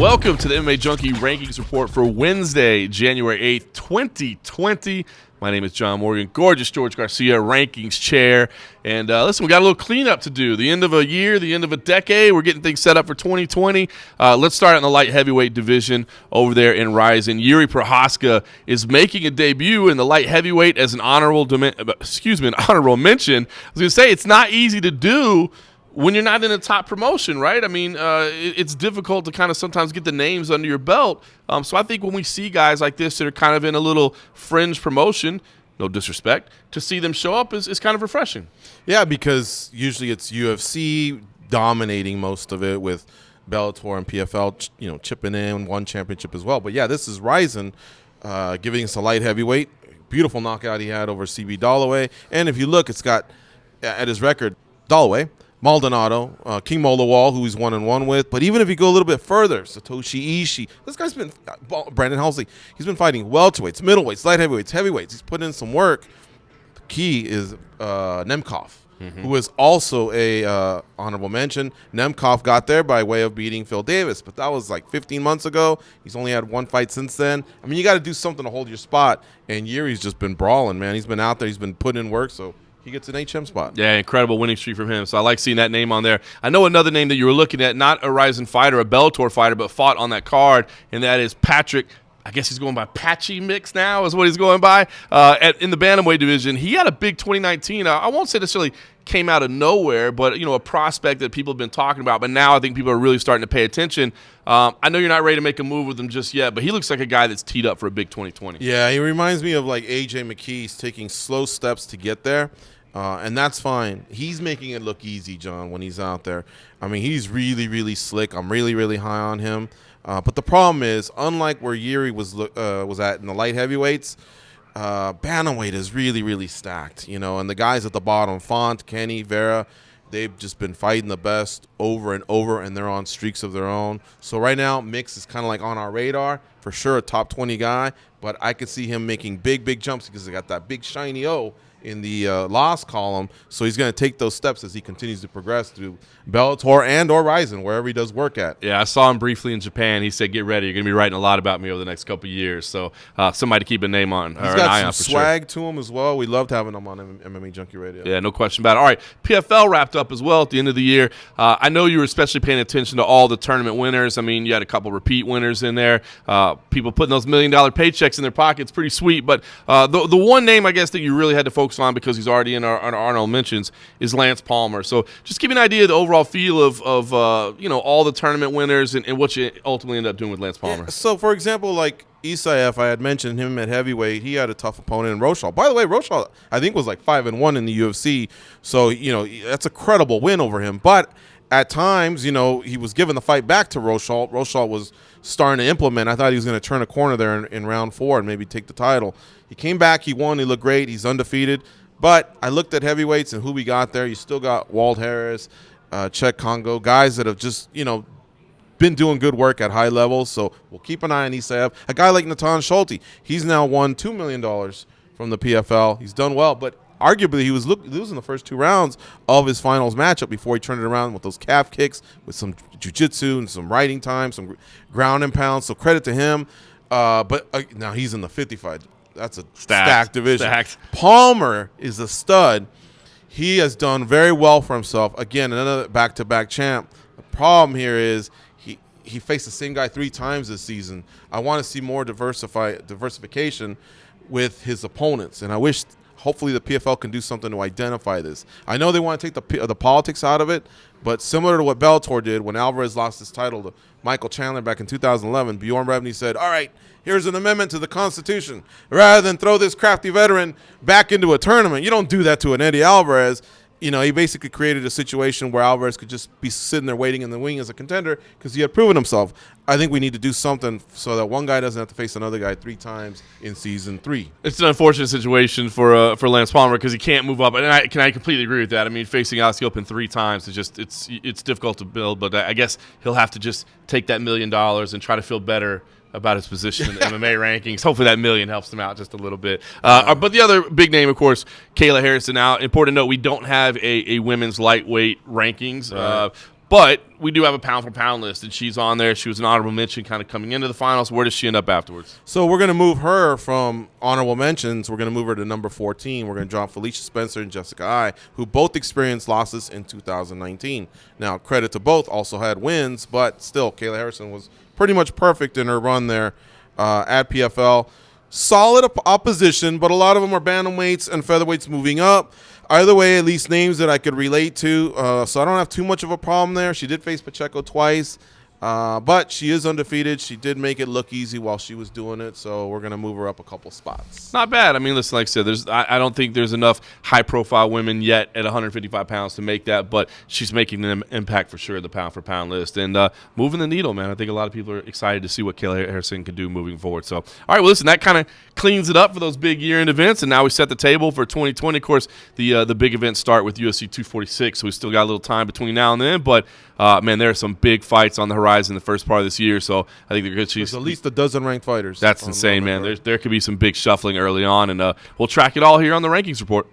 Welcome to the MMA Junkie Rankings Report for Wednesday, January 8th, 2020. My name is John Morgan, gorgeous George Garcia, rankings chair. And listen, we got a little cleanup to do. The end of a year, the end of a decade. We're getting things set up for 2020. Let's start in the light heavyweight division over there in Ryzen. Yuri Prochazka is making a debut in the light heavyweight as an honorable mention. I was going to say, it's not easy to do when you're not in a top promotion, right? I mean, it's difficult to kind of sometimes get the names under your belt. So I think when we see guys like this that are kind of in a little fringe promotion, no disrespect, to see them show up is kind of refreshing. Yeah, because usually it's UFC dominating most of it with Bellator and PFL, chipping in one championship as well. But yeah, this is Ryzen giving us a light heavyweight. Beautiful knockout he had over CB Dalloway. And if you look, it's got at his record, Dalloway, Maldonado, King Molawal, who he's 1-1 with. But even if you go a little bit further, Satoshi Ishii, this guy's been Brandon Halsey. He's been fighting welterweights, middleweights, light heavyweights, heavyweights. He's put in some work. The key is Nemkov, who is also a honorable mention. Nemkov got there by way of beating Phil Davis, but that was like 15 months ago. He's only had one fight since then. I mean, you got to do something to hold your spot. And Yuri's just been brawling, man. He's been out there. He's been putting in work. So he gets an HM spot. Yeah, incredible winning streak from him. So I like seeing that name on there. I know another name that you were looking at, not a Ryzen fighter, a Bellator fighter, but fought on that card, and that is Patrick. I guess he's going by Patchy Mix now is what he's going by. In the bantamweight division, he had a big 2019. I won't say necessarily came out of nowhere, but a prospect that people have been talking about. But now I think people are really starting to pay attention. I know you're not ready to make a move with him just yet, but he looks like a guy that's teed up for a big 2020. Yeah, he reminds me of like AJ McKee. He's taking slow steps to get there. And that's fine. He's making it look easy, John, when he's out there. I mean, he's really, really slick. I'm really, really high on him. But the problem is, unlike where Yuri was at in the light heavyweights, bantamweight is really, really stacked. And the guys at the bottom, Font, Kenny, Vera, they've just been fighting the best over and over, and they're on streaks of their own. So right now, Mix is kind of like on our radar. For sure, a top 20 guy. But I could see him making big, big jumps because they got that big shiny O in the loss column, so he's going to take those steps as he continues to progress through Bellator and or Ryzen, wherever he does work at. Yeah, I saw him briefly in Japan. He said, get ready. You're going to be writing a lot about me over the next couple of years. So somebody to keep a name on. He's got some swag to him as well. We loved having him on MMA Junkie Radio. Yeah, no question about it. All right, PFL wrapped up as well at the end of the year. I know you were especially paying attention to all the tournament winners. I mean, you had a couple repeat winners in there. People putting those $1 million paychecks in their pockets, pretty sweet. But the one name, I guess, that you really had to focus on because he's already in our honorable mentions is Lance Palmer. So just give me an idea of the overall feel of all the tournament winners and what you ultimately end up doing with Lance Palmer. Yeah, so, for example, like Isaev, I had mentioned him at heavyweight. He had a tough opponent in Rochal. By the way, Rochal, I think, was like 5-1 in the UFC. So, that's a credible win over him. But at times, he was giving the fight back to Rochal. Rochal was starting to implement. I thought he was going to turn a corner there in round 4 and maybe take the title. He came back. He won. He looked great. He's undefeated. But I looked at heavyweights and who we got there. You still got Walt Harris, Czech Congo, guys that have just, been doing good work at high levels. So we'll keep an eye on Isaev. A guy like Natan Schulte, he's now won $2 million from the PFL. He's done well, but arguably he was losing the first 2 rounds of his finals matchup before he turned it around with those calf kicks, with some jiu-jitsu and some riding time, some ground and pound. So credit to him. But now he's in the 55. That's a stacked division. Stacked. Palmer is a stud. He has done very well for himself. Again, another back-to-back champ. The problem here is he faced the same guy 3 times this season. I want to see more diversification with his opponents, and I wish hopefully the PFL can do something to identify this. I know they want to take the politics out of it, but similar to what Bellator did when Alvarez lost his title to Michael Chandler back in 2011, Bjorn Rebney said, all right, here's an amendment to the Constitution. Rather than throw this crafty veteran back into a tournament, you don't do that to an Eddie Alvarez. He basically created a situation where Alvarez could just be sitting there waiting in the wing as a contender because he had proven himself. I think we need to do something so that one guy doesn't have to face another guy 3 times in season 3. It's an unfortunate situation for Lance Palmer because he can't move up, and I completely agree with that. I mean, facing Alex Gilpin 3 times is just it's difficult to build, but I guess he'll have to just take that $1 million and try to feel better about his position in the MMA rankings. Hopefully that $1 million helps him out just a little bit. But the other big name, of course, Kayla Harrison. Now, important to note, we don't have a women's lightweight rankings. Right. But we do have a pound-for-pound list, and she's on there. She was an honorable mention kind of coming into the finals. Where does she end up afterwards? So we're going to move her from honorable mentions. We're going to move her to number 14. We're going to drop Felicia Spencer and Jessica Ai, who both experienced losses in 2019. Now, credit to both, also had wins, but still, Kayla Harrison was pretty much perfect in her run there at PFL. Solid opposition, but a lot of them are bantamweights and featherweights moving up. Either way, at least names that I could relate to, so I don't have too much of a problem there. She did face Pacheco twice, but she is undefeated. She did make it look easy while she was doing it, so we're going to move her up a couple spots. Not bad. I mean, listen, like I said, I don't think there's enough high-profile women yet at 155 pounds to make that, but she's making an impact for sure, the pound-for-pound list. And moving the needle, man. I think a lot of people are excited to see what Kayla Harrison can do moving forward. So, all right, well, listen, that kind of cleans it up for those big year-end events, and now we set the table for 2020. Of course, the big events start with UFC 246, so we still got a little time between now and then, but man, there are some big fights on the horizon the first part of this year, so I think there's at least a dozen ranked fighters. That's insane, man. There could be some big shuffling early on, and we'll track it all here on the Rankings Report.